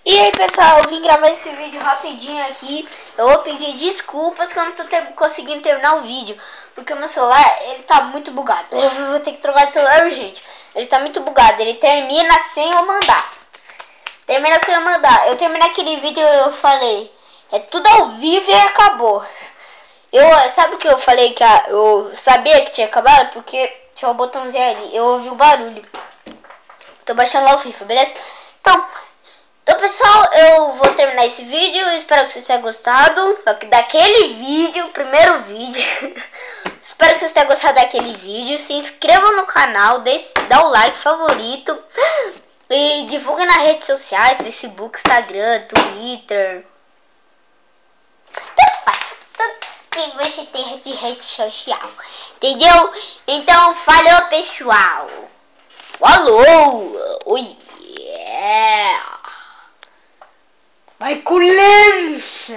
E aí pessoal, eu vim gravar esse vídeo rapidinho aqui. Eu vou pedir desculpas que eu não tô conseguindo terminar o vídeo, porque o meu celular, ele tá muito bugado. Eu vou ter que trocar de celular urgente. Ele tá muito bugado, ele termina sem eu mandar. Eu terminei aquele vídeo, eu falei, é tudo ao vivo e acabou. Sabe o que eu falei que eu sabia que tinha acabado? Porque tinha um botãozinho ali, eu ouvi o barulho. Tô baixando lá o FIFA, beleza? Então pessoal, eu vou terminar esse vídeo. Espero que vocês tenham gostado daquele vídeo, primeiro vídeo. Espero que vocês tenham gostado daquele vídeo. Se inscrevam no canal, dá o like, favorito. E divulguem nas redes sociais, Facebook, Instagram, Twitter. Tanto faz, tudo que você tem de rede social. Entendeu? Então, falou pessoal. Falou! Oi! Yeah. Vai com lança!